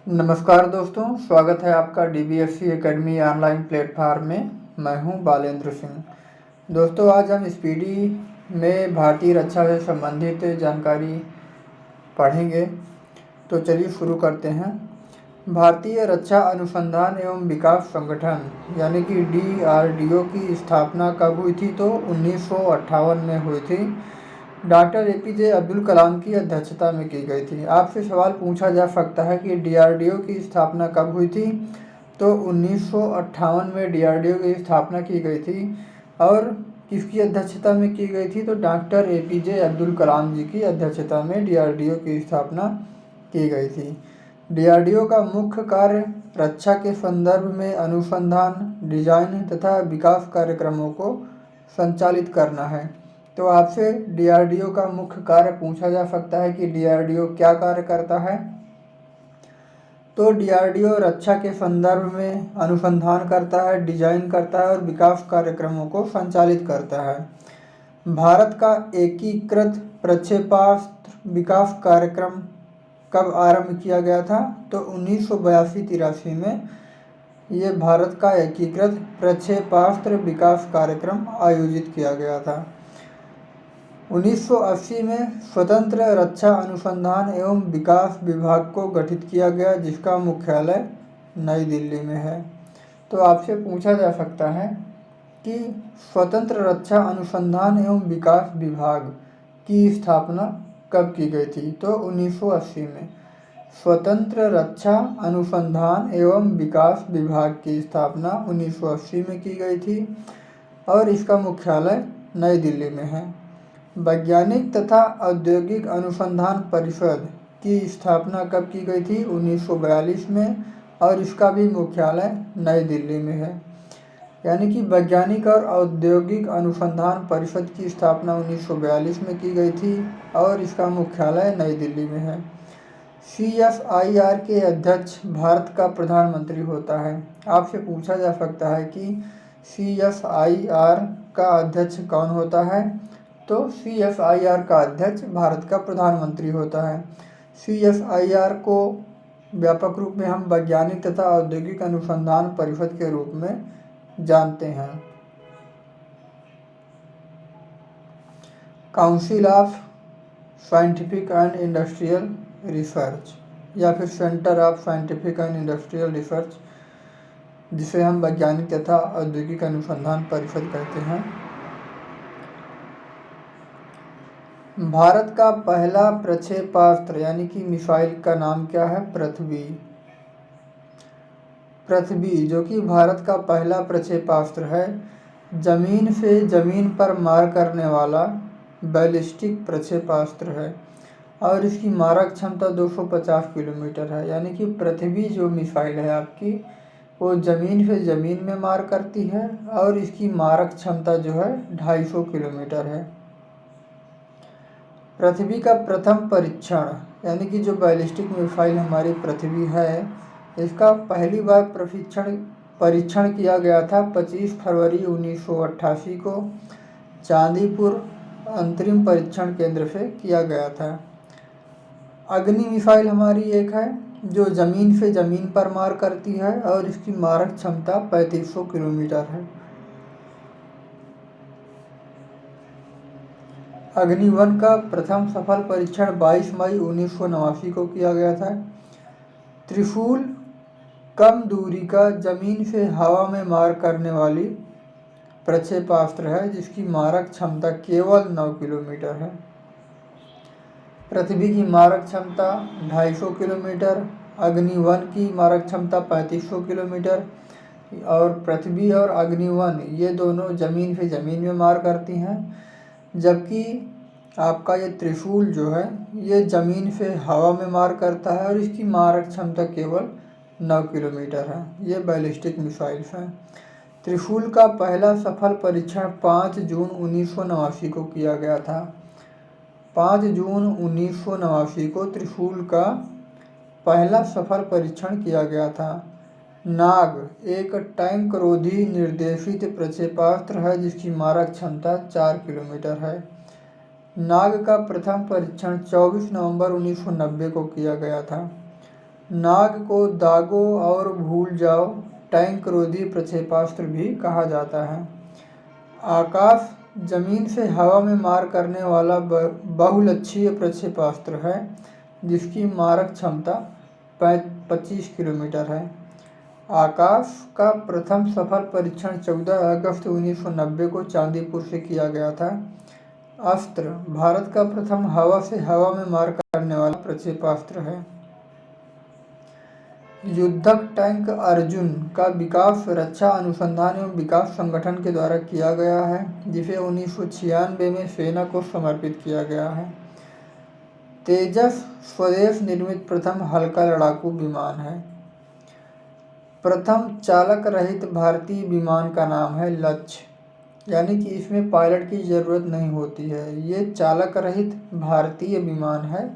नमस्कार दोस्तों, स्वागत है आपका DBSC एकेडमी ऑनलाइन प्लेटफार्म में। मैं हूं बालेंद्र सिंह। दोस्तों, आज हम स्पीडी में भारतीय रक्षा से संबंधित जानकारी पढ़ेंगे। तो चलिए शुरू करते हैं। भारतीय रक्षा अनुसंधान एवं विकास संगठन यानी कि DRDO की स्थापना कब हुई थी? तो 1958 में हुई थी। डॉक्टर APJ अब्दुल कलाम की अध्यक्षता में की गई थी। आपसे सवाल पूछा जा सकता है कि DRDO की स्थापना कब हुई थी? तो 1958 में DRDO की स्थापना की गई थी। और किसकी अध्यक्षता में की गई थी? तो डॉक्टर APJ अब्दुल कलाम जी की अध्यक्षता में DRDO की स्थापना की गई थी। DRDO का मुख्य कार्य रक्षा के संदर्भ में अनुसंधान, डिजाइन तथा विकास कार्यक्रमों को संचालित करना है। तो आपसे DRDO का मुख्य कार्य पूछा जा सकता है कि DRDO क्या कार्य करता है? तो DRDO रक्षा के संदर्भ में अनुसंधान करता है, डिजाइन करता है और विकास कार्यक्रमों को संचालित करता है। भारत का एकीकृत प्रक्षेपास्त्र विकास कार्यक्रम कब आरंभ किया गया था? तो 1982-83 में ये भारत का एकीकृत प्रक्षेपास्त्र विकास कार्यक्रम आयोजित किया गया था। 1980 में स्वतंत्र रक्षा अनुसंधान एवं विकास विभाग को गठित किया गया, जिसका मुख्यालय नई दिल्ली में है। तो आपसे पूछा जा सकता है कि स्वतंत्र रक्षा अनुसंधान एवं विकास विभाग की स्थापना कब की गई थी? तो 1980 में स्वतंत्र रक्षा अनुसंधान एवं विकास विभाग की स्थापना 1980 में की गई थी और इसका मुख्यालय नई दिल्ली में है। वैज्ञानिक तथा औद्योगिक अनुसंधान परिषद की स्थापना कब की गई थी? 1942 में और इसका भी मुख्यालय नई दिल्ली में है। यानी कि वैज्ञानिक और औद्योगिक अनुसंधान परिषद की स्थापना 1942 में की गई थी और इसका मुख्यालय नई दिल्ली में है। CSIR के अध्यक्ष भारत का प्रधानमंत्री होता है। आपसे पूछा जा सकता है कि CSIR का अध्यक्ष कौन होता है? तो CSIR का अध्यक्ष भारत का प्रधानमंत्री होता है। CSIR को व्यापक रूप में हम वैज्ञानिक तथा औद्योगिक अनुसंधान परिषद के रूप में जानते हैं। Council of scientific and industrial research या फिर centre of scientific and industrial research, जिसे हम वैज्ञानिक तथा औद्योगिक अनुसंधान परिषद कहते हैं। भारत का पहला प्रक्षेपास्त्र यानी कि मिसाइल का नाम क्या है? पृथ्वी। पृथ्वी जो कि भारत का पहला प्रक्षेपास्त्र है, जमीन से जमीन पर मार करने वाला बैलिस्टिक प्रक्षेपास्त्र है और इसकी मारक क्षमता 250 किलोमीटर है। यानी कि पृथ्वी जो मिसाइल है आपकी, वो ज़मीन से ज़मीन में मार करती है और इसकी मारक क्षमता जो है 250 किलोमीटर है। पृथ्वी का प्रथम परीक्षण यानी कि जो बैलिस्टिक मिसाइल हमारी पृथ्वी है, इसका पहली बार परीक्षण किया गया था 25 फरवरी 1988 को चांदीपुर अंतरिम परीक्षण केंद्र से किया गया था। अग्नि मिसाइल हमारी एक है जो ज़मीन से ज़मीन पर मार करती है और इसकी मारक क्षमता 3500 किलोमीटर है। अग्नि-1 का प्रथम सफल परीक्षण 22 मई 1989 को किया गया था। त्रिशूल कम दूरी का जमीन से हवा में मार करने वाली प्रक्षेपास्त्र है, जिसकी मारक क्षमता केवल 9 किलोमीटर है। पृथ्वी की मारक क्षमता 250 किलोमीटर, अग्नि-1 की मारक क्षमता 3500 किलोमीटर और पृथ्वी और अग्नि-1 ये दोनों ज़मीन से ज़मीन में मार करती हैं, जबकि आपका ये त्रिशूल जो है ये ज़मीन से हवा में मार करता है और इसकी मारक क्षमता केवल 9 किलोमीटर है। ये बैलिस्टिक मिसाइल्स हैं। त्रिशूल का पहला सफल परीक्षण 5 जून 1989 को किया गया था। 5 जून 1989 को त्रिशूल का पहला सफल परीक्षण किया गया था। नाग एक टैंक रोधी निर्देशित प्रक्षेपास्त्र है, जिसकी मारक क्षमता 4 किलोमीटर है। नाग का प्रथम परीक्षण 24 नवंबर 1990 को किया गया था। नाग को दागो और भूल जाओ टैंक रोधी प्रक्षेपास्त्र भी कहा जाता है। आकाश जमीन से हवा में मार करने वाला बहुलक्षीय प्रक्षेपास्त्र है जिसकी मारक क्षमता 25 किलोमीटर है। आकाश का प्रथम सफल परीक्षण 14 अगस्त 1990 को चांदीपुर से किया गया था। अस्त्र भारत का प्रथम हवा से हवा में मार करने वाला प्रक्षेपास्त्र है। युद्धक टैंक अर्जुन का विकास रक्षा अनुसंधान एवं विकास संगठन के द्वारा किया गया है जिसे 1996 में सेना को समर्पित किया गया है। तेजस स्वदेश निर्मित प्रथम हल्का लड़ाकू विमान है। प्रथम चालक रहित भारतीय विमान का नाम है लक्ष्य, यानी कि इसमें पायलट की ज़रूरत नहीं होती है। ये चालक रहित भारतीय विमान है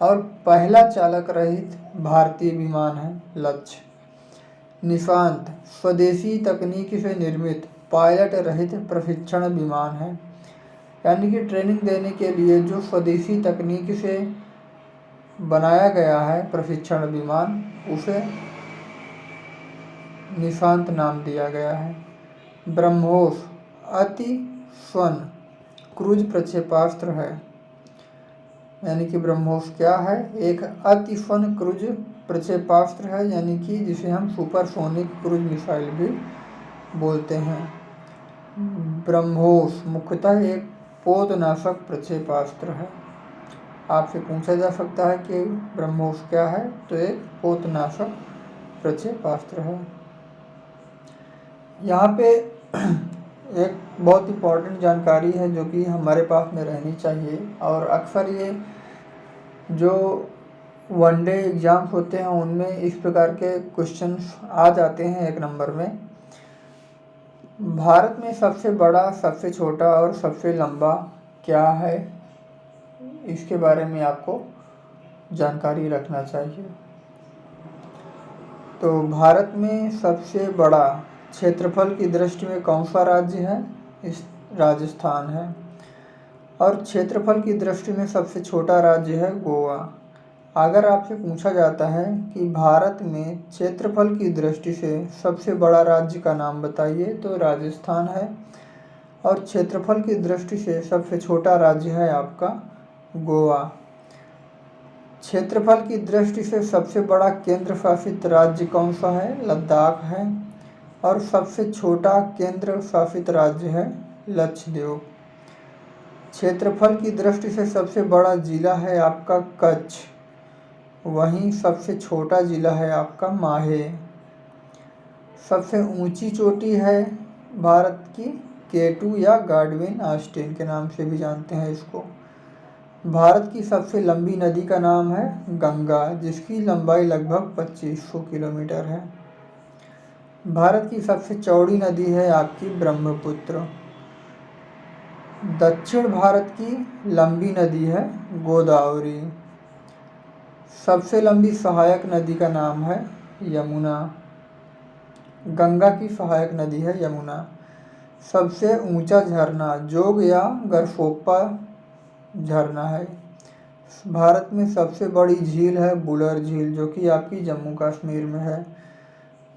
और पहला चालक रहित भारतीय विमान है लक्ष्य। निशांत स्वदेशी तकनीक से निर्मित पायलट रहित प्रशिक्षण विमान है, यानी कि ट्रेनिंग देने के लिए जो स्वदेशी तकनीक से बनाया गया है प्रशिक्षण विमान, उसे निशांत नाम दिया गया है। ब्रह्मोस अति स्वर्ण क्रूज प्रक्षेपास्त्र है, यानी कि ब्रह्मोस क्या है? एक अति स्वर्ण क्रूज प्रक्षेपास्त्र है, यानी कि जिसे हम सुपरसोनिक क्रूज मिसाइल भी बोलते हैं। ब्रह्मोस मुख्यतः एक पोतनाशक प्रक्षेपास्त्र है। आपसे पूछा जा सकता है कि ब्रह्मोस क्या है, तो एक पोतनाशक प्रक्षेपास्त्र है। यहाँ पे एक बहुत इम्पॉर्टेंट जानकारी है जो कि हमारे पास में रहनी चाहिए, और अक्सर ये जो वनडे एग्ज़ाम्स होते हैं उनमें इस प्रकार के क्वेश्चंस आ जाते हैं 1 नंबर में। भारत में सबसे बड़ा, सबसे छोटा और सबसे लंबा क्या है, इसके बारे में आपको जानकारी रखना चाहिए। तो भारत में सबसे बड़ा क्षेत्रफल की दृष्टि में कौन सा राज्य है? इस राजस्थान है। और क्षेत्रफल की दृष्टि में सबसे छोटा राज्य है गोवा। अगर आपसे पूछा जाता है कि भारत में क्षेत्रफल की दृष्टि से सबसे बड़ा राज्य का नाम बताइए, तो राजस्थान है। और क्षेत्रफल की दृष्टि से सबसे छोटा राज्य है आपका गोवा। क्षेत्रफल की दृष्टि से सबसे बड़ा केंद्र शासित राज्य कौन सा है? लद्दाख है। और सबसे छोटा केंद्र शासित राज्य है लक्षद्वीप। क्षेत्रफल की दृष्टि से सबसे बड़ा जिला है आपका कच्छ, वहीं सबसे छोटा जिला है आपका माहे। सबसे ऊंची चोटी है भारत की K2 या गाडविन ऑस्टिन के नाम से भी जानते हैं इसको। भारत की सबसे लंबी नदी का नाम है गंगा, जिसकी लंबाई लगभग 2500 किलोमीटर है। भारत की सबसे चौड़ी नदी है आपकी ब्रह्मपुत्र। दक्षिण भारत की लंबी नदी है गोदावरी। सबसे लंबी सहायक नदी का नाम है यमुना। गंगा की सहायक नदी है यमुना। सबसे ऊंचा झरना जोग या गरफोप्पा झरना है। भारत में सबसे बड़ी झील है बुलर झील, जो कि आपकी जम्मू कश्मीर में है।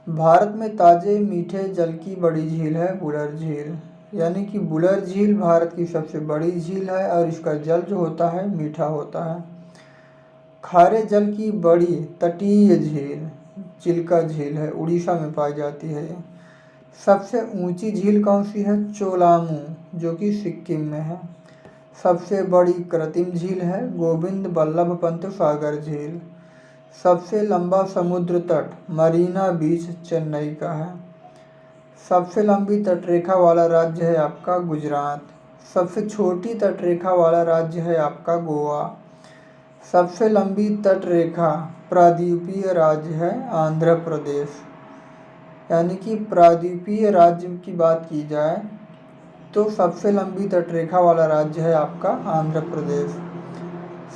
भारत में ताज़े मीठे जल की बड़ी झील है बुलर झील, यानी कि बुलर झील भारत की सबसे बड़ी झील है और इसका जल जो होता है मीठा होता है। खारे जल की बड़ी तटीय झील चिल्का झील है, उड़ीसा में पाई जाती है। सबसे ऊंची झील कौन सी है? चोलामू, जो कि सिक्किम में है। सबसे बड़ी कृत्रिम झील है गोविंद बल्लभ पंत सागर झील। सबसे लंबा समुद्र तट मरीना बीच चेन्नई का है। सबसे लंबी तटरेखा वाला राज्य है आपका गुजरात। सबसे छोटी तटरेखा वाला राज्य है आपका गोवा। सबसे लंबी तटरेखा प्रायद्वीपीय राज्य है आंध्र प्रदेश, यानी कि प्रायद्वीपीय राज्य की बात की जाए तो सबसे लंबी तटरेखा वाला राज्य है आपका आंध्र प्रदेश।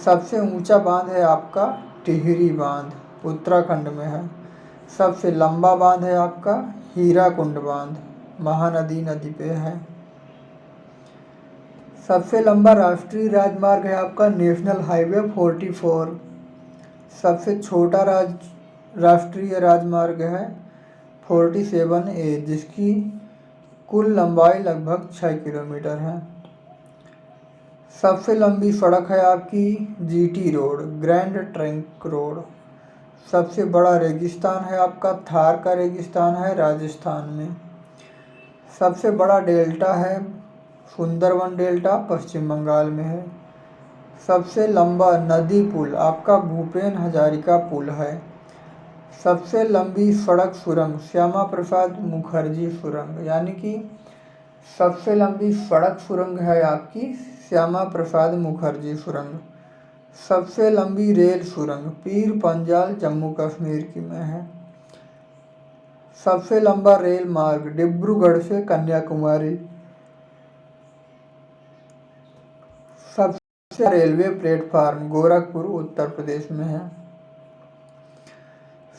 सबसे ऊंचा बांध है आपका टिहरी बांध, उत्तराखंड में है। सबसे लंबा बांध है आपका हीराकुंड बांध, महानदी नदी पे है। सबसे लंबा राष्ट्रीय राजमार्ग है आपका नेशनल हाईवे 44। सबसे छोटा राष्ट्रीय राजमार्ग है 47A, जिसकी कुल लंबाई लगभग 6 किलोमीटर है। सबसे लंबी सड़क है आपकी GT road, grand trunk road. सबसे बड़ा रेगिस्तान है आपका थार का रेगिस्तान है राजस्थान में। सबसे बड़ा डेल्टा है सुंदरवन डेल्टा, पश्चिम बंगाल में है। सबसे लंबा नदी पुल आपका भूपेन हजारिका पुल है। सबसे लंबी सड़क सुरंग श्यामा प्रसाद मुखर्जी सुरंग, यानी कि सबसे लंबी सड़क सुरंग है आपकी श्यामा प्रसाद मुखर्जी सुरंग। सबसे लंबी रेल सुरंग पीर पंजाल जम्मू कश्मीर की में है। सबसे लंबा रेल मार्ग डिब्रूगढ़ से कन्याकुमारी। सबसे रेलवे प्लेटफार्म गोरखपुर उत्तर प्रदेश में है।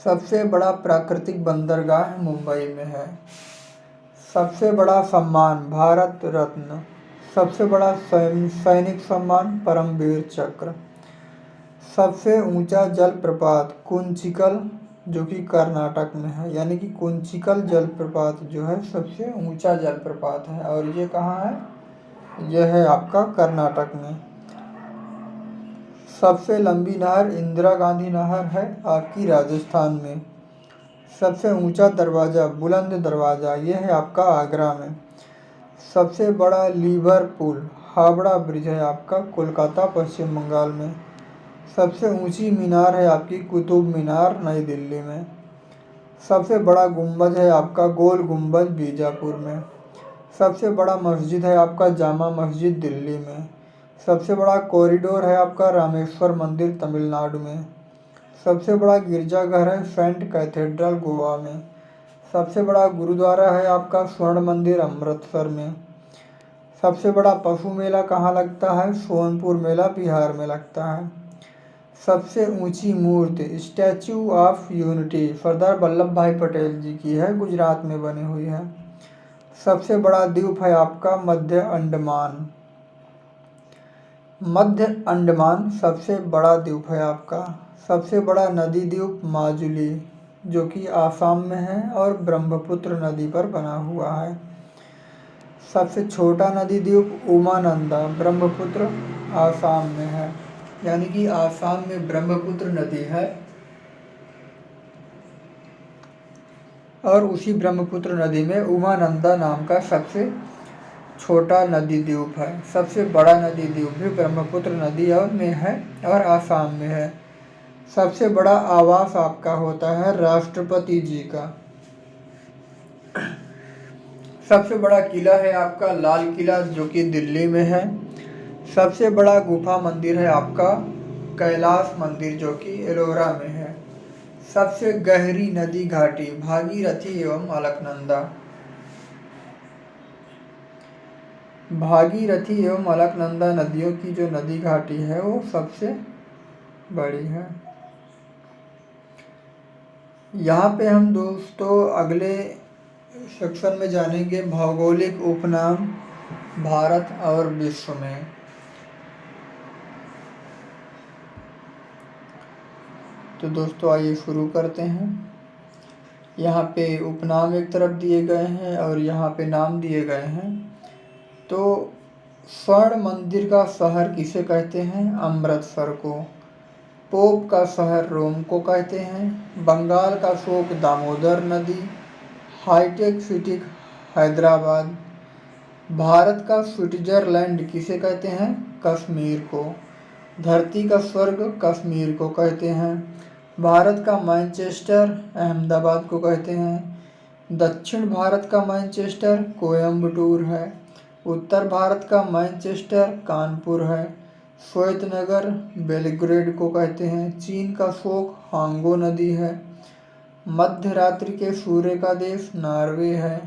सबसे बड़ा प्राकृतिक बंदरगाह मुंबई में है। सबसे बड़ा सम्मान भारत रत्न। सबसे बड़ा सैनिक सम्मान परमवीर चक्र। सबसे ऊंचा जलप्रपात कुंचिकल, जो कि कर्नाटक में है, यानी कि कुंचिकल जलप्रपात जो है सबसे ऊंचा जलप्रपात है, और ये कहाँ है? यह है आपका कर्नाटक में। सबसे लंबी नहर इंदिरा गांधी नहर है आपकी राजस्थान में। सबसे ऊंचा दरवाज़ा बुलंद दरवाज़ा, यह है आपका आगरा में। सबसे बड़ा लीवर पुल हावड़ा ब्रिज है आपका कोलकाता पश्चिम बंगाल में। सबसे ऊंची मीनार है आपकी कुतुब मीनार नई दिल्ली में। सबसे बड़ा गुंबद है आपका गोल गुंबद बीजापुर में। सबसे बड़ा मस्जिद है आपका जामा मस्जिद दिल्ली में। सबसे बड़ा कॉरिडोर है आपका रामेश्वर मंदिर तमिलनाडु में। सबसे बड़ा गिरजाघर है सेंट कैथेड्रल गोवा में। सबसे बड़ा गुरुद्वारा है आपका स्वर्ण मंदिर अमृतसर में। सबसे बड़ा पशु मेला कहाँ लगता है? सोनपुर मेला बिहार में लगता है। सबसे ऊंची मूर्ति statue of unity Sardar Vallabh भाई पटेल जी की है, गुजरात में बनी हुई है। सबसे बड़ा द्वीप है आपका मध्य अंडमान। मध्य अंडमान सबसे बड़ा द्वीप है आपका। सबसे बड़ा नदी द्वीप माजुली, जो कि आसाम में है और ब्रह्मपुत्र नदी पर बना हुआ है। सबसे छोटा नदी द्वीप उमानंदा, ब्रह्मपुत्र आसाम में है, यानी कि आसाम में ब्रह्मपुत्र नदी है और उसी ब्रह्मपुत्र नदी में उमानंदा नाम का सबसे छोटा नदी द्वीप है। सबसे बड़ा नदी द्वीप भी ब्रह्मपुत्र नदी और में है और आसाम में है। सबसे बड़ा आवास आपका होता है राष्ट्रपति जी का। सबसे बड़ा किला है आपका लाल किला, जो कि दिल्ली में है। सबसे बड़ा गुफा मंदिर है आपका कैलाश मंदिर, जो कि एलोरा में है। सबसे गहरी नदी घाटी भागीरथी एवं अलकनंदा। भागीरथी एवं अलकनंदा नदियों की जो नदी घाटी है वो सबसे बड़ी है। यहाँ पे हम दोस्तों अगले सेक्शन में जानेंगे भौगोलिक उपनाम भारत और विश्व में। तो दोस्तों आइए शुरू करते हैं। यहाँ पे उपनाम एक तरफ दिए गए हैं और यहाँ पे नाम दिए गए हैं। तो स्वर्ण मंदिर का शहर किसे कहते हैं? अमृतसर को। पोप का शहर रोम को कहते हैं। बंगाल का शोक दामोदर नदी। Hi tech city Hyderabad. भारत का स्विट्जरलैंड किसे कहते हैं? कश्मीर को। धरती का स्वर्ग कश्मीर को कहते हैं। भारत का मैनचेस्टर अहमदाबाद को कहते हैं। दक्षिण भारत का मैनचेस्टर कोयम्बटूर है। उत्तर भारत का मैनचेस्टर कानपुर है। श्वेतनगर बेलग्रेड को कहते हैं। चीन का शोक हांगो नदी है। मध्य रात्रि के सूर्य का देश नॉर्वे है।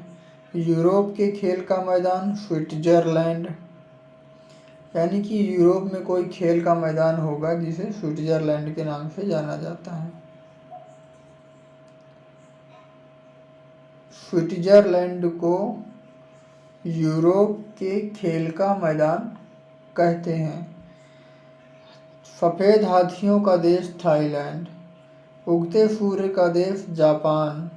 यूरोप के खेल का मैदान स्विट्जरलैंड, यानी कि यूरोप में कोई खेल का मैदान होगा जिसे स्विट्जरलैंड के नाम से जाना जाता है। स्विट्जरलैंड को यूरोप के खेल का मैदान कहते हैं। सफ़ेद हाथियों का देश थाईलैंड। उगते सूर्य का देश जापान।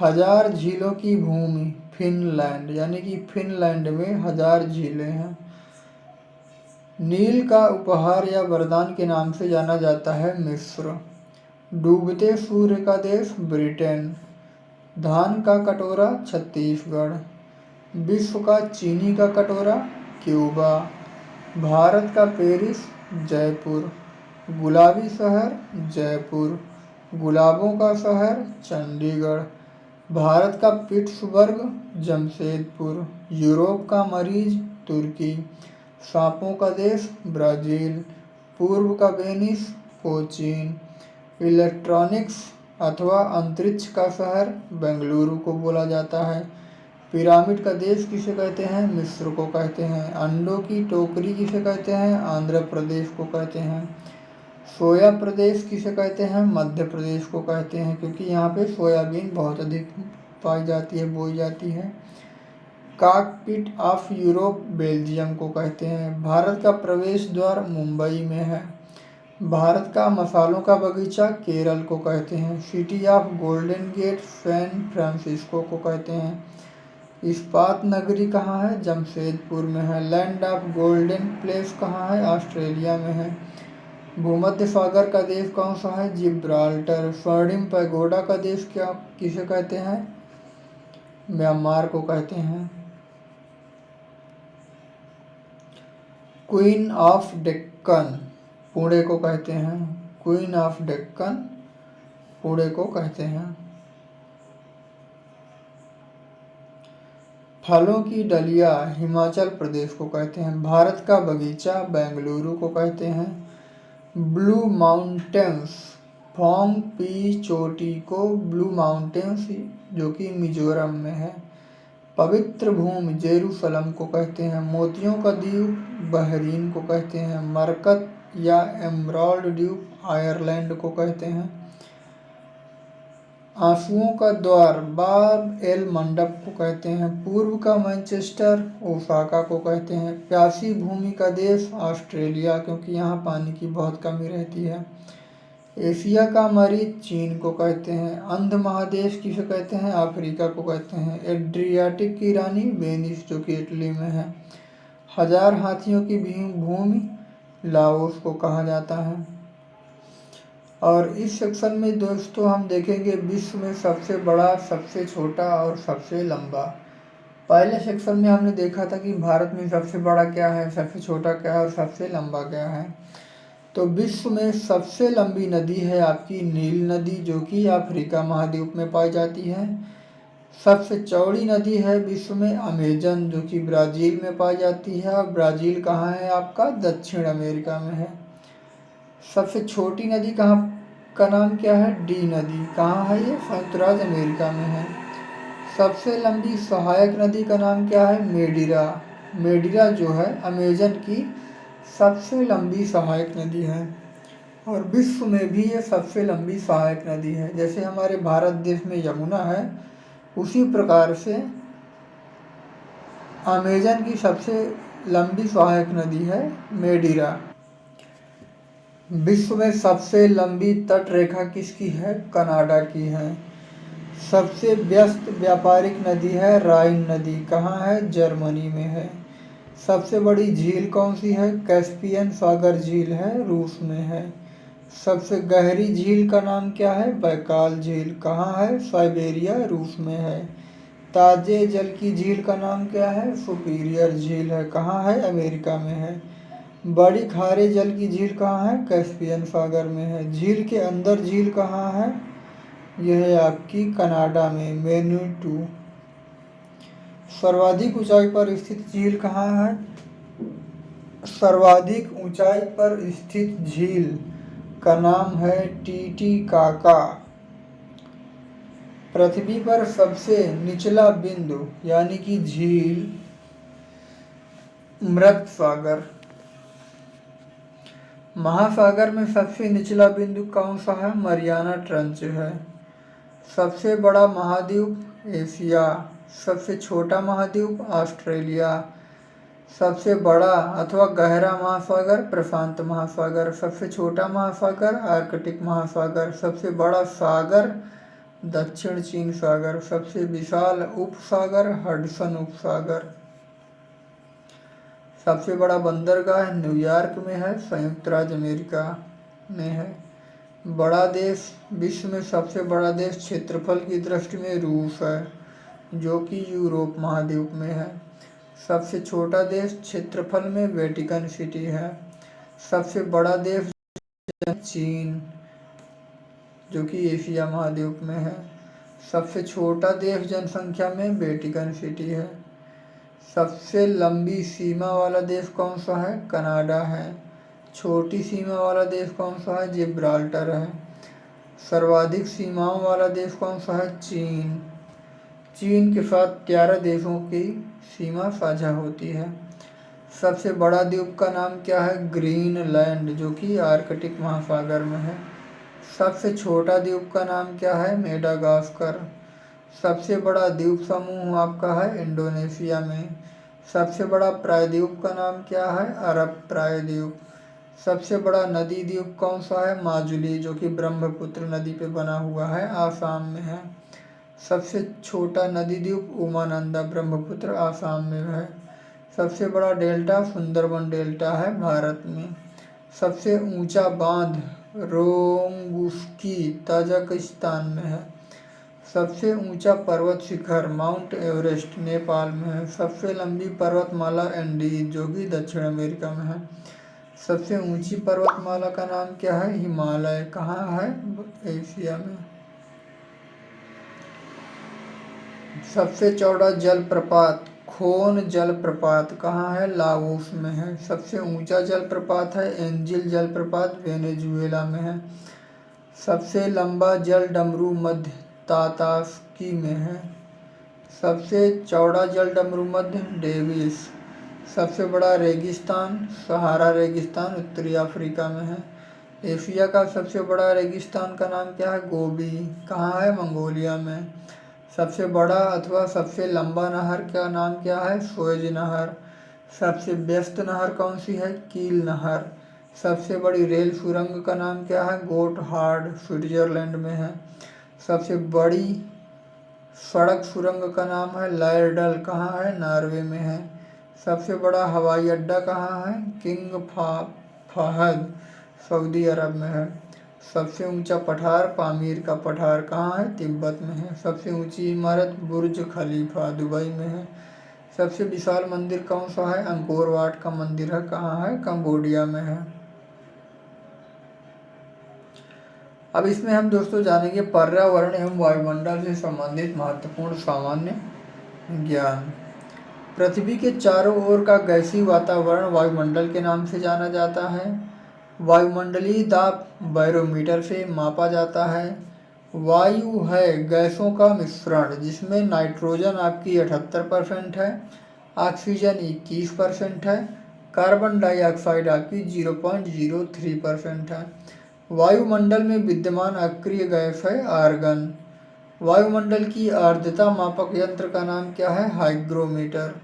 हजार झीलों की भूमि फिनलैंड, यानी कि फिनलैंड में 1000 झीलें हैं। नील का उपहार या वरदान के नाम से जाना जाता है मिस्र। डूबते सूर्य का देश ब्रिटेन। धान का कटोरा छत्तीसगढ़। विश्व का चीनी का कटोरा क्यूबा। भारत का पेरिस जयपुर। गुलाबी शहर जयपुर। गुलाबों का शहर चंडीगढ़। भारत का पिट्सबर्ग जमशेदपुर। यूरोप का मरीज तुर्की। सांपों का देश ब्राज़ील। पूर्व का वेनिस कोचीन। इलेक्ट्रॉनिक्स अथवा अंतरिक्ष का शहर बेंगलुरु को बोला जाता है। पिरामिड का देश किसे कहते हैं? मिस्र को कहते हैं। अंडों की टोकरी किसे कहते हैं? आंध्र प्रदेश को कहते हैं। सोया प्रदेश किसे कहते हैं? मध्य प्रदेश को कहते हैं, क्योंकि यहाँ पे सोयाबीन बहुत अधिक पाई जाती है, बोई जाती है। कॉकपिट ऑफ यूरोप बेल्जियम को कहते हैं। भारत का प्रवेश द्वार मुंबई में है। भारत का मसालों का बगीचा केरल को कहते हैं। City of golden gate San Francisco को कहते हैं। इस्पात नगरी कहाँ है? जमशेदपुर में है। लैंड ऑफ गोल्डन प्लेस कहाँ है? ऑस्ट्रेलिया में है। भूमध्य सागर का देश कौन सा है? जिब्राल्टर। स्वर्णिम पैगोडा का देश किसे कहते हैं? म्यांमार को कहते हैं। क्वीन ऑफ डेक्कन पुणे को कहते हैं। क्वीन ऑफ डेक्कन पुणे को कहते हैं। फलों की डलिया हिमाचल प्रदेश को कहते हैं। भारत का बगीचा बेंगलुरु को कहते हैं। ब्लू माउंटेन्स फोंग पी चोटी को ब्लू माउंटेन्स जो कि मिजोरम में है। पवित्र भूमि जेरूसलम को कहते हैं। मोतियों का द्वीप बहरीन को कहते हैं। मरकत या एमराल्ड द्वीप आयरलैंड को कहते हैं। आंसुओं का द्वार बाब एल मंडप को कहते हैं। पूर्व का मैनचेस्टर ओसाका को कहते हैं। प्यासी भूमि का देश ऑस्ट्रेलिया, क्योंकि यहाँ पानी की बहुत कमी रहती है। एशिया का मरीज चीन को कहते हैं। अंध महादेश किसे कहते हैं? अफ्रीका को कहते हैं। एड्रियाटिक की रानी वेनिस जो कि इटली में है। 1000 हाथियों की भूमि लाओस को कहा जाता है। और इस सेक्शन में दोस्तों हम देखेंगे विश्व में सबसे बड़ा, सबसे छोटा और सबसे लंबा। पहले सेक्शन में हमने देखा था कि भारत में सबसे बड़ा क्या है, सबसे छोटा क्या है और सबसे लंबा क्या है। तो विश्व में सबसे लंबी नदी है आपकी नील नदी, जो कि अफ्रीका महाद्वीप में पाई जाती है। सबसे चौड़ी नदी है विश्व में अमेजन, जो कि ब्राज़ील में पाई जाती है। और ब्राज़ील कहाँ है आपका? दक्षिण अमेरिका में है। सबसे छोटी नदी कहाँ का नाम क्या है? डी नदी। कहाँ है ये? संयुक्त राज्य अमेरिका में है। सबसे लंबी सहायक नदी का नाम क्या है? मेडिरा। मेडिरा जो है अमेजन की सबसे लंबी सहायक नदी है और विश्व में भी ये सबसे लंबी सहायक नदी है। जैसे हमारे भारत देश में यमुना है, उसी प्रकार से अमेजन की सबसे लंबी सहायक नदी है मेडिरा। विश्व में सबसे लंबी तट रेखा किसकी है? कनाडा की है। सबसे व्यस्त व्यापारिक नदी है राइन नदी। कहाँ है? जर्मनी में है। सबसे बड़ी झील कौन सी है? कैस्पियन सागर झील है, रूस में है। सबसे गहरी झील का नाम क्या है? बैकाल झील। कहाँ है? साइबेरिया, रूस में है। ताजे जल की झील का नाम क्या है? सुपीरियर झील है। कहाँ है? अमेरिका में है। बड़ी खारे जल की झील कहाँ है? कैस्पियन सागर में है। झील के अंदर झील कहाँ है? यह है आपकी कनाडा में, मैनीटू। सर्वाधिक ऊंचाई पर स्थित झील कहाँ है? सर्वाधिक ऊंचाई पर स्थित झील का नाम है टीटीकाका। पृथ्वी पर सबसे निचला बिंदु यानी कि झील मृत सागर। महासागर में सबसे निचला बिंदु कौन सा है? मरियाना ट्रंच है। सबसे बड़ा महाद्वीप एशिया। सबसे छोटा महाद्वीप ऑस्ट्रेलिया। सबसे बड़ा अथवा गहरा महासागर प्रशांत महासागर। सबसे छोटा महासागर आर्कटिक महासागर। सबसे बड़ा सागर दक्षिण चीन सागर। सबसे विशाल उपसागर हडसन उपसागर। सबसे बड़ा बंदरगाह न्यूयॉर्क में है, संयुक्त राज्य अमेरिका में है। बड़ा देश, विश्व में सबसे बड़ा देश क्षेत्रफल की दृष्टि में रूस है, जो कि यूरोप महाद्वीप में है। सबसे छोटा देश क्षेत्रफल में वेटिकन सिटी है। सबसे बड़ा देश चीन, जो कि एशिया महाद्वीप में है। सबसे छोटा देश जनसंख्या में वेटिकन सिटी है। सबसे लंबी सीमा वाला देश कौन सा है? कनाडा है। छोटी सीमा वाला देश कौन सा है? जिब्राल्टर है। सर्वाधिक सीमाओं वाला देश कौन सा है? चीन। चीन के साथ 11 देशों की सीमा साझा होती है। सबसे बड़ा द्वीप का नाम क्या है? ग्रीनलैंड, जो कि आर्कटिक महासागर में है। सबसे छोटा द्वीप का नाम क्या है? मेडागास्कर। सबसे बड़ा द्वीप समूह आपका है इंडोनेशिया में। सबसे बड़ा प्रायद्वीप का नाम क्या है? अरब प्रायद्वीप। सबसे बड़ा नदी द्वीप कौन सा है? माजुली, जो कि ब्रह्मपुत्र नदी पे बना हुआ है, आसाम में है। सबसे छोटा नदी द्वीप उमानंदा, ब्रह्मपुत्र आसाम में है। सबसे बड़ा डेल्टा सुंदरबन डेल्टा है, भारत में। सबसे ऊंचा बांध रोंगुस्की, ताजिकिस्तान में है। सबसे ऊंचा पर्वत शिखर माउंट एवरेस्ट, नेपाल में है। सबसे लंबी पर्वतमाला एंडीज, जो कि दक्षिण अमेरिका में है। सबसे ऊंची पर्वतमाला का नाम क्या है? हिमालय। कहाँ है? एशिया में। सबसे चौड़ा जलप्रपात खोन जलप्रपात कहाँ है? लाओस में है। सबसे ऊंचा जलप्रपात है एंजिल जलप्रपात, वेनेजुएला में है। सबसे लंबा जल डमरू मध्य तातास्की में है। सबसे चौड़ा जल डमरू मध्य डेविस। सबसे बड़ा रेगिस्तान सहारा रेगिस्तान, उत्तरी अफ्रीका में है। एशिया का सबसे बड़ा रेगिस्तान का नाम क्या है? गोबी। कहाँ है? मंगोलिया में। सबसे बड़ा अथवा सबसे लंबा नहर का नाम क्या है? सुएज नहर। सबसे व्यस्त नहर कौन सी है? कील नहर। सबसे बड़ी रेल सुरंग का नाम क्या है? गोटहार्ड, स्विट्जरलैंड में है। सबसे बड़ी सड़क सुरंग का नाम है लायरडल, कहाँ है? नॉर्वे में है। सबसे बड़ा हवाई अड्डा कहाँ है? किंग फहद, सऊदी अरब में है। सबसे ऊंचा पठार पामीर का पठार कहाँ है? तिब्बत में है। सबसे ऊंची इमारत बुर्ज खलीफा, दुबई में है। सबसे विशाल मंदिर कौन सा है? अंकोर वाट का मंदिर है, कहाँ है? कंबोडिया में है। अब इसमें हम दोस्तों जानेंगे पर्यावरण एवं वायुमंडल से संबंधित महत्वपूर्ण सामान्य ज्ञान। पृथ्वी के चारों ओर का गैसीय वातावरण वायुमंडल के नाम से जाना जाता है। वायुमंडलीय दाब बैरोमीटर से मापा जाता है। वायु है गैसों का मिश्रण, जिसमें नाइट्रोजन आपकी 78% है, ऑक्सीजन 21% है, कार्बन डाइऑक्साइड आपकी 0.03% है। वायुमंडल में विद्यमान अक्रिय गैस है आर्गन। वायुमंडल की आर्द्रता मापक यंत्र का नाम क्या है? हाइग्रोमीटर।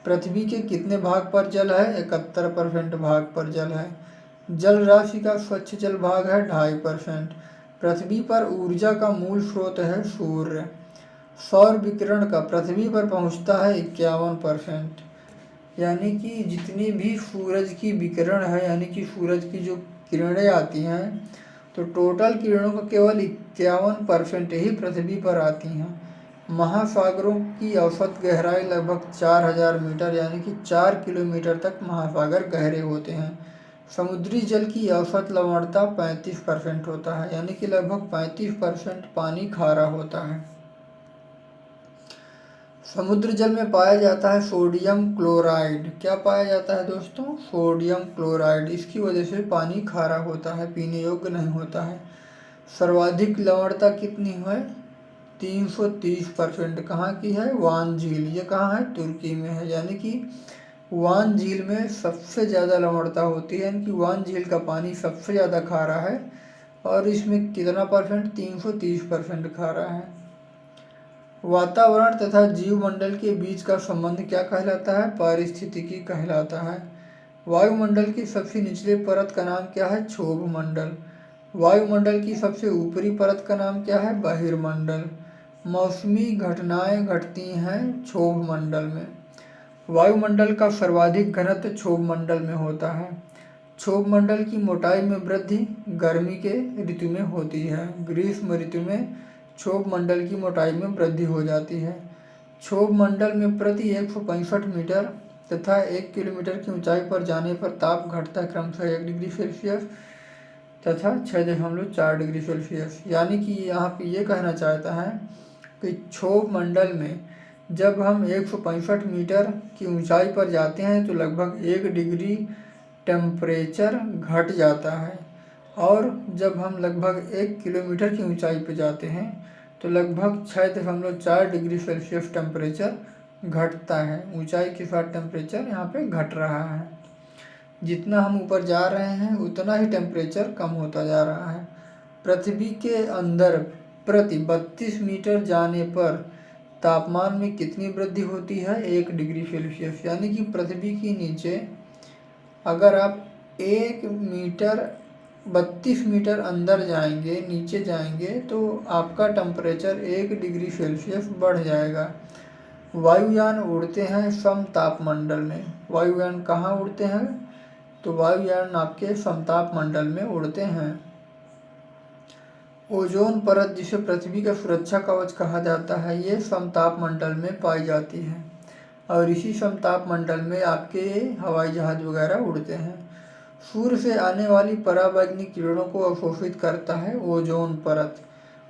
पृथ्वी के कितने भाग पर जल है? 71% भाग पर जल है। जल राशि का स्वच्छ जल भाग है 2.5%। पृथ्वी पर ऊर्जा का मूल स्रोत है सूर्य। सौर विकिरण का पृथ्वी पर पहुंचता है 51%। यानी कि जितनी भी सूरज की विकिरण है, यानी कि सूरज की जो किरणें आती हैं, तो टोटल किरणों का केवल 51% ही पृथ्वी पर आती हैं। महासागरों की औसत गहराई लगभग 4000 मीटर, यानी कि 4 किलोमीटर तक महासागर गहरे होते हैं। समुद्री जल की औसत लवणता 35% होता है, यानी कि लगभग 35% पानी खारा होता है। समुद्र जल में पाया जाता है सोडियम क्लोराइड। क्या पाया जाता है दोस्तों? Sodium chloride. इसकी वजह से पानी खारा होता है, पीने योग्य नहीं होता है। सर्वाधिक लवणता कितनी है? 330%। कहाँ की है? वान झील। ये कहाँ है? तुर्की में है। यानी कि वान झील में सबसे ज़्यादा लवणता होती है, यानी कि वान झील का पानी सबसे ज़्यादा खारा है। और इसमें कितना परसेंट? 330% खारा है। वातावरण तथा जीवमंडल के बीच का संबंध क्या कहलाता है? पारिस्थितिकी कहलाता है। वायुमंडल की सबसे निचले परत का नाम क्या है? क्षोभ मंडल। वायुमंडल की सबसे ऊपरी परत का नाम क्या है? बहिर्मंडल। मौसमी घटनाएं घटती हैं क्षोभ मंडल में। वायुमंडल का सर्वाधिक घनत्व क्षोभ मंडल में होता है। क्षोभ मंडल की मोटाई में वृद्धि गर्मी के ऋतु में होती है। ग्रीष्म ऋतु में क्षोभ मंडल की मोटाई में वृद्धि हो जाती है। क्षोभ मंडल में प्रति 165 मीटर तथा 1 किलोमीटर की ऊंचाई पर जाने पर ताप घटता है क्रमशः 1 डिग्री सेल्सियस तथा 6.4 डिग्री सेल्सियस। यानी कि यहाँ पे ये कहना चाहता है कि क्षोभ मंडल में जब हम 165 मीटर की ऊंचाई पर जाते हैं तो लगभग 1 डिग्री टेम्परेचर घट जाता है, और जब हम लगभग 1 किलोमीटर की ऊंचाई पर जाते हैं तो लगभग 6.4 डिग्री सेल्सियस टेम्परेचर घटता है। ऊंचाई के साथ टेम्परेचर यहाँ पे घट रहा है। जितना हम ऊपर जा रहे हैं उतना ही टेम्परेचर कम होता जा रहा है। पृथ्वी के अंदर प्रति 32 मीटर जाने पर तापमान में कितनी वृद्धि होती है? 1 डिग्री सेल्सियस। यानी कि पृथ्वी के नीचे अगर आप 32 मीटर अंदर जाएंगे, नीचे जाएंगे, तो आपका टेम्परेचर 1 डिग्री सेल्सियस बढ़ जाएगा। वायुयान उड़ते हैं समताप मंडल में। वायुयान कहाँ उड़ते हैं? तो वायुयान आपके समताप मंडल में उड़ते हैं। ओजोन परत, जिसे पृथ्वी का सुरक्षा कवच कहा जाता है, ये समताप मंडल में पाई जाती है, और इसी समताप मंडल में आपके हवाई जहाज वगैरह उड़ते हैं। सूर्य से आने वाली पराबैंगनी किरणों को अवशोषित करता है ओजोन परत।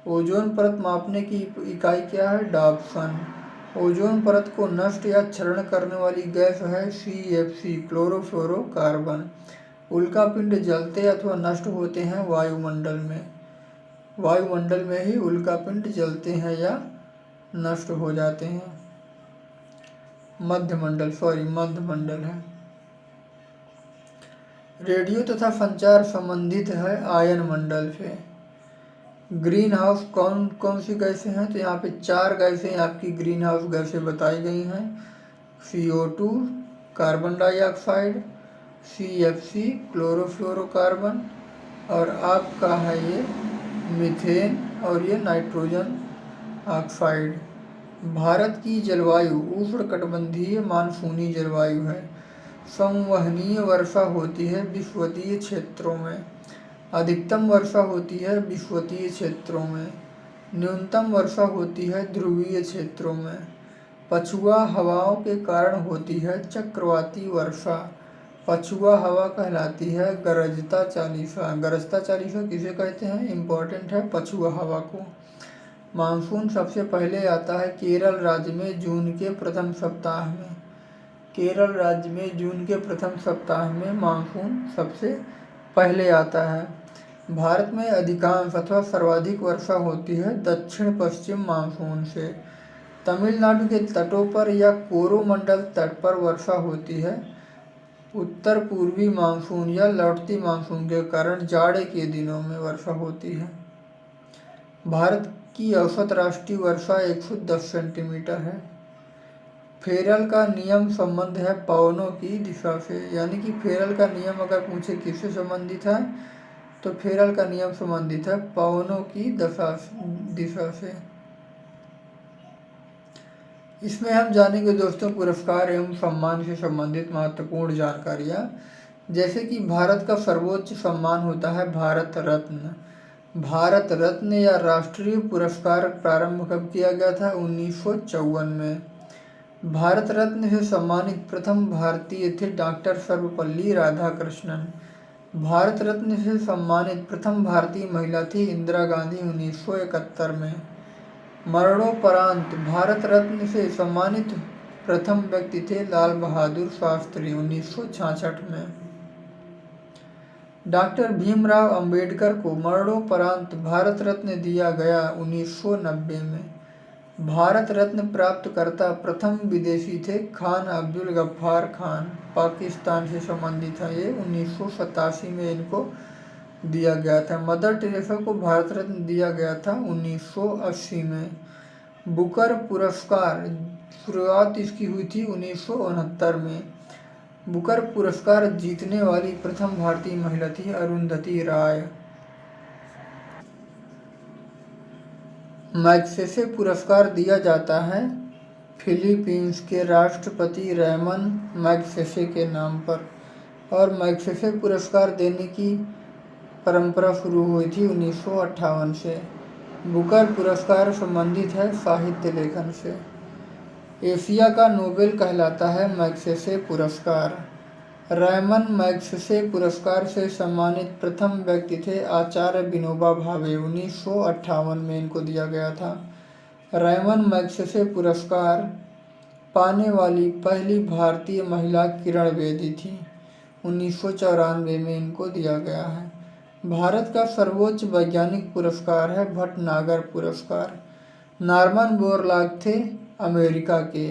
ओजोन परत मापने की इकाई क्या है? डॉप्सन। ओजोन परत को नष्ट या क्षरण करने वाली गैस है CFC, क्लोरोफ्लोरोकार्बन। उल्कापिंड जलते अथवा नष्ट होते हैं वायुमंडल में। वायुमंडल में ही उल्कापिंड जलते हैं या नष्ट हो जाते हैं। मध्यमंडल है। रेडियो तथा संचार संबंधित है आयन मंडल से। ग्रीन हाउस कौन सी गैसें हैं? तो यहाँ पे 4 गैसें आपकी ग्रीन हाउस गैसें बताई गई हैं। CO2 carbon dioxide, CFC chlorofluorocarbon, और आपका है ये मीथेन, और ये नाइट्रोजन ऑक्साइड। भारत की जलवायु उष्णकटिबंधीय मानसूनी जलवायु है। संवहनीय वर्षा होती है विषुवतीय क्षेत्रों में। अधिकतम वर्षा होती है विषुवतीय क्षेत्रों में। न्यूनतम वर्षा होती है ध्रुवीय क्षेत्रों में। पछुआ हवाओं के कारण होती है चक्रवाती वर्षा। पछुआ हवा कहलाती है गरजता चालीसा। गरजता चालीसा किसे कहते हैं? इम्पोर्टेंट है पछुआ हवा को। मानसून सबसे पहले आता है केरल राज्य में जून के प्रथम सप्ताह में। केरल राज्य में जून के प्रथम सप्ताह में मानसून सबसे पहले आता है। भारत में अधिकांश अथवा सर्वाधिक वर्षा होती है दक्षिण पश्चिम मानसून से। तमिलनाडु के तटों पर या कोरोमंडल तट पर वर्षा होती है। उत्तर पूर्वी मानसून या लौटती मानसून के कारण जाड़े के दिनों में वर्षा होती है। भारत की औसत राष्ट्रीय वर्षा 110 सेंटीमीटर है। फेरल का नियम संबंध है पवनों की दिशा से। यानी कि फेरल का नियम अगर पूछे किससे संबंधित है, तो फेरल का नियम संबंधित है पवनों की दिशा से। इसमें हम जानेंगे दोस्तों पुरस्कार एवं सम्मान से संबंधित महत्वपूर्ण जानकारियाँ, जैसे कि भारत का सर्वोच्च सम्मान होता है भारत रत्न। भारत रत्न या राष्ट्रीय पुरस्कार प्रारंभ कब किया गया था? 1954 में। भारत रत्न से सम्मानित प्रथम भारतीय थे डॉक्टर सर्वपल्ली राधाकृष्णन। भारत रत्न से सम्मानित प्रथम भारतीय महिला थी इंदिरा गांधी 1971 में। मरणोपरांत भारत रत्न से सम्मानित प्रथम व्यक्ति थे लाल बहादुर शास्त्री 1966 में। डॉक्टर भीमराव अंबेडकर को मरणोपरांत भारत रत्न दिया गया 1990 में। भारत रत्न प्राप्तकर्ता प्रथम विदेशी थे खान अब्दुल गफ्फार खान, पाकिस्तान से संबंधित है ये। 1987 में इनको दिया गया था। मदर टेरेसा को भारत रत्न दिया गया था 1980 में। बुकर पुरस्कार शुरुआत इसकी हुई थी 1969 में। बुकर पुरस्कार जीतने वाली प्रथम भारतीय महिला थी अरुंधति राय। मैग्सेसे पुरस्कार दिया जाता है फिलीपींस के राष्ट्रपति रेमन मैग्सेसे के नाम पर, और मैग्सेसे पुरस्कार देने की परंपरा शुरू हुई थी 1958 से। बुकर पुरस्कार संबंधित है साहित्य लेखन से। एशिया का नोबेल कहलाता है मैग्सेसे पुरस्कार। रेमन मैग्सेसे पुरस्कार से सम्मानित प्रथम व्यक्ति थे आचार्य विनोबा भावे। 1958 में इनको दिया गया था। रेमन मैग्सेसे पुरस्कार पाने वाली पहली भारतीय महिला किरण बेदी थी। 1994 में इनको दिया गया है। भारत का सर्वोच्च वैज्ञानिक पुरस्कार है भटनागर पुरस्कार। नॉर्मन बोरलॉग थे अमेरिका के।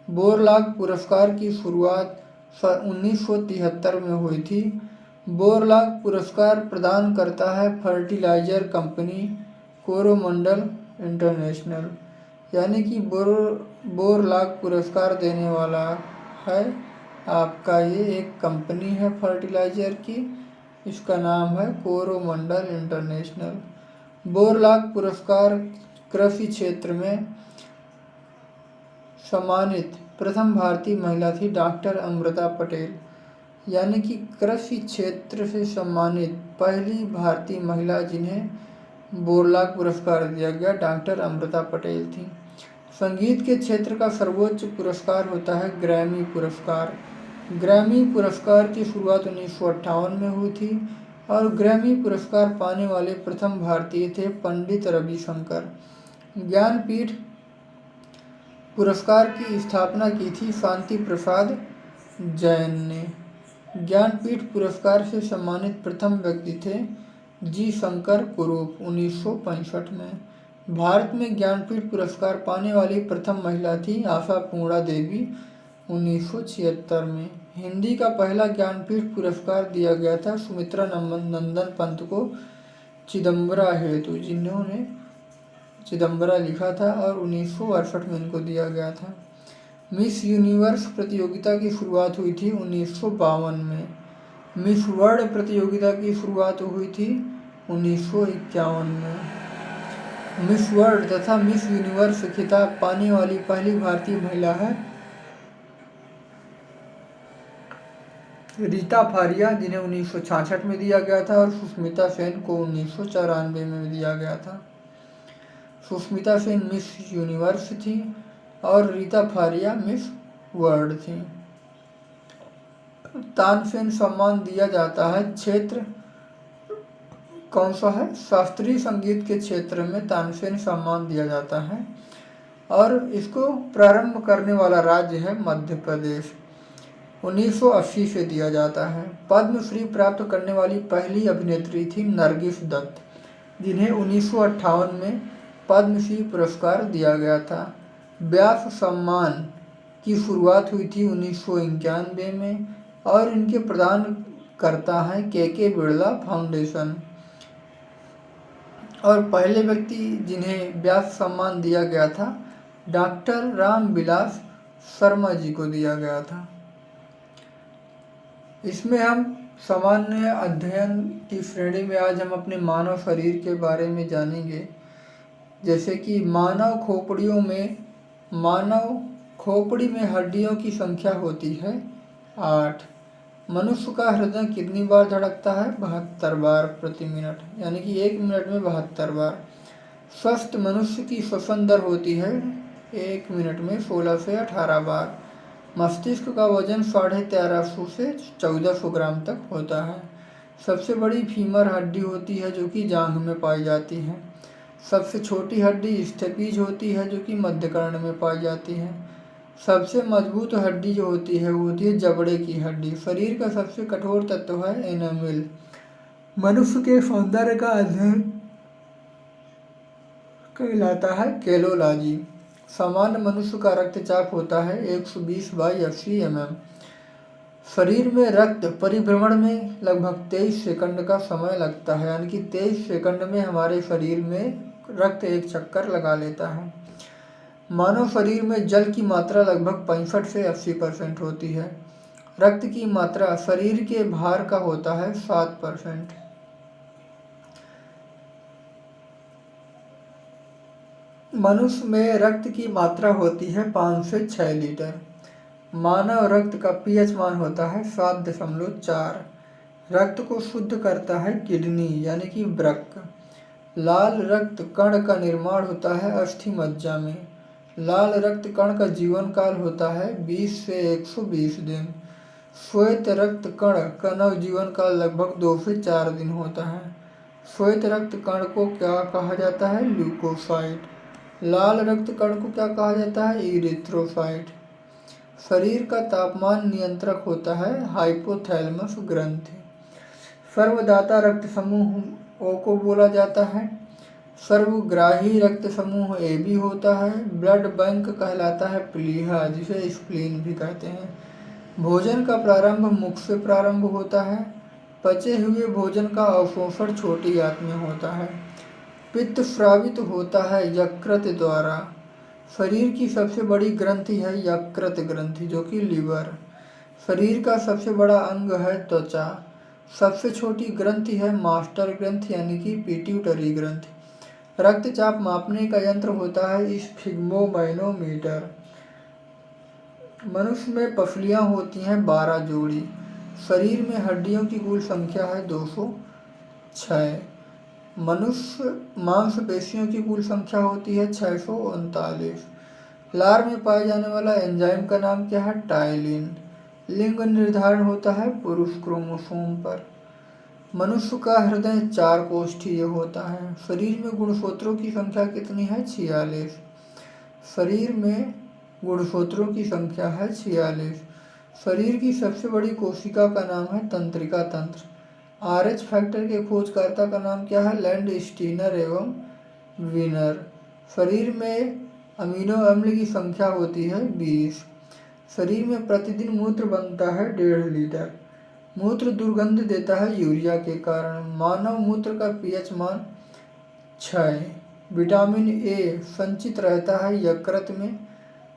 बोरलॉग पुरस्कार की शुरुआत 1973 में हुई थी। बोरलॉग पुरस्कार प्रदान करता है फर्टिलाइजर कंपनी कोरोमंडल इंटरनेशनल, यानी कि बोरलॉग पुरस्कार देने वाला है आपका ये एक कंपनी है फर्टिलाइजर की, इसका नाम है कोरोमंडल इंटरनेशनल। बोरलॉग पुरस्कार कृषि क्षेत्र में सम्मानित प्रथम भारतीय महिला थी डॉक्टर अमृता पटेल, यानी कि कृषि क्षेत्र से सम्मानित पहली भारतीय महिला जिन्हें बोरलॉग पुरस्कार दिया गया डॉक्टर अमृता पटेल थी। संगीत के क्षेत्र का सर्वोच्च पुरस्कार होता है ग्रैमी पुरस्कार। ग्रैमी पुरस्कार की शुरुआत 1958 में हुई थी और ग्रैमी पुरस्कार पाने वाले प्रथम भारतीय थे पंडित रविशंकर। ज्ञानपीठ पुरस्कार की स्थापना की थी शांति प्रसाद जैन ने। ज्ञानपीठ पुरस्कार से सम्मानित प्रथम व्यक्ति थे जी शंकर कुरूप 1965 में। भारत में ज्ञानपीठ पुरस्कार पाने वाली प्रथम महिला थी आशापूर्णा देवी 1976 में। हिंदी का पहला ज्ञानपीठ पुरस्कार दिया गया था सुमित्रा नंदन पंत को चिदम्बरा हेतु, जिन्होंने चिदम्बरा लिखा था, और 1968 में इनको दिया गया था। मिस यूनिवर्स प्रतियोगिता की शुरुआत हुई थी 1952 में। मिस वर्ल्ड प्रतियोगिता की शुरुआत हुई थी 1951 में। मिस वर्ल्ड तथा मिस यूनिवर्स खिताब पाने वाली पहली भारतीय महिला है रीता फारिया, जिन्हें 1966 में दिया गया था, और सुष्मिता सेन को 1994 में दिया गया था। सुष्मिता सेन मिस यूनिवर्स थी और रीता फारिया मिस वर्ल्ड थी। तानसेन सम्मान दिया जाता है क्षेत्र कौन सा है? शास्त्रीय संगीत के क्षेत्र में तानसेन सम्मान दिया जाता है और इसको प्रारंभ करने वाला राज्य है मध्य प्रदेश। 1980 से दिया जाता है। पद्मश्री प्राप्त करने वाली पहली अभिनेत्री थी नरगिस दत्त, जिन्हें 1958 में पद्मश्री पुरस्कार दिया गया था। व्यास सम्मान की शुरुआत हुई थी 1991 में और इनके प्रदान करता है के बिरला फाउंडेशन। और पहले व्यक्ति जिन्हें व्यास सम्मान दिया गया था डॉक्टर रामविलास शर्मा जी को दिया गया था। इसमें हम सामान्य अध्ययन की श्रेणी में आज हम अपने मानव शरीर के बारे में जानेंगे, जैसे कि मानव खोपड़ी में हड्डियों की संख्या होती है 8। मनुष्य का हृदय कितनी बार धड़कता है? 72 बार प्रति मिनट, यानी कि 1 मिनट में 72 बार। स्वस्थ मनुष्य की श्वसन दर होती है 1 मिनट में 16 से 18 बार। मस्तिष्क का वजन 1350 से 1400 ग्राम तक होता है। सबसे बड़ी फीमर हड्डी होती है जो कि जांघ में पाई जाती है। सबसे छोटी हड्डी स्टेपीज होती है जो कि मध्यकर्ण में पाई जाती है। सबसे मजबूत हड्डी जो होती है वो होती है जबड़े की हड्डी। शरीर का सबसे कठोर तत्व है एनामिल। मनुष्य के सौंदर्य का अध्ययन कहलाता है केलोलॉजी। सामान्य मनुष्य का रक्तचाप होता है 120/80 mm। शरीर में रक्त परिभ्रमण में लगभग 23 सेकंड का समय लगता है, यानी कि 23 सेकंड में हमारे शरीर में रक्त एक चक्कर लगा लेता है। मानव शरीर में जल की मात्रा लगभग 65 से 80% होती है। रक्त की मात्रा शरीर के भार का होता है 7%। मनुष्य में रक्त की मात्रा होती है 5 से 6 लीटर। मानव रक्त का पीएच मान होता है 7.4। रक्त को शुद्ध करता है किडनी यानी कि वृक्क। लाल रक्त कण का निर्माण होता है अस्थि मज्जा में। लाल रक्त कण का जीवन काल होता है 20 से 120 दिन। श्वेत रक्त कण का नवजीवन काल लगभग 2 से 4 दिन होता है। श्वेत रक्त कण को क्या कहा जाता है? ल्यूकोसाइट। लाल रक्त कण को क्या कहा जाता है? इरिथ्रोसाइट। शरीर का तापमान नियंत्रक होता है हाइपोथैलेमस ग्रंथि। सर्वदाता रक्त समूह ओ को बोला जाता है। सर्वग्राही रक्त समूह ए भी होता है। ब्लड बैंक कहलाता है प्लीहा, जिसे स्प्लीन भी कहते हैं। भोजन का प्रारंभ मुख से प्रारंभ होता है। पचे हुए भोजन का अवशोषण छोटी आंत में होता है। पित्त स्रावित होता है यकृत द्वारा। शरीर की सबसे बड़ी ग्रंथि है यकृत ग्रंथि, जो कि लीवर। शरीर का सबसे बड़ा अंग है त्वचा। सबसे छोटी ग्रंथि है मास्टर ग्रंथि यानी कि पिट्यूटरी ग्रंथि। रक्तचाप मापने का यंत्र होता है स्फिग्मोमैनोमीटर। मनुष्य में पसलियाँ होती हैं 12 जोड़ी। शरीर में हड्डियों की कुल संख्या है 206। मनुष्य मांसपेशियों की कुल संख्या होती है 639। लार में पाए जाने वाला एंजाइम का नाम क्या है? टाइलिन। लिंग निर्धारण होता है पुरुष क्रोमोसोम पर। मनुष्य का हृदय 4 कोष्ठीय होता है। शरीर में गुणसूत्रों की संख्या कितनी है? 46। शरीर में गुणसूत्रों की संख्या है 46। शरीर की सबसे बड़ी कोशिका का नाम है तंत्रिका तंत्र। RH फैक्टर के खोजकर्ता का नाम क्या है? लैंड स्टीनर एवं वीनर। शरीर में अमीनो अम्ल की संख्या होती है 20। शरीर में प्रतिदिन मूत्र बनता है 1.5 लीटर। मूत्र दुर्गंध देता है यूरिया के कारण। मानव मूत्र का पीएच मान 6। विटामिन ए संचित रहता है यकृत में।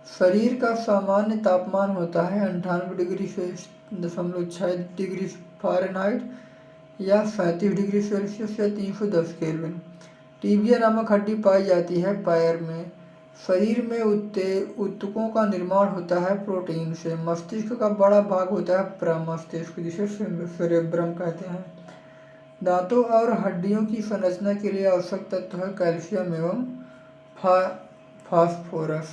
शरीर का सामान्य तापमान होता है 98 डिग्री से 6 डिग्री फ़ारेनहाइट या 37 डिग्री सेल्सियस या 310 केल्विन। टीबिया नामक हड्डी पाई जाती है पैर में। शरीर में ऊतकों का निर्माण होता है प्रोटीन से। मस्तिष्क का बड़ा भाग होता है प्रमस्तिष्क, जिसे सेरेब्रम कहते हैं। दांतों और हड्डियों की संरचना के लिए आवश्यक तत्व है कैल्शियम एवं फास्फोरस।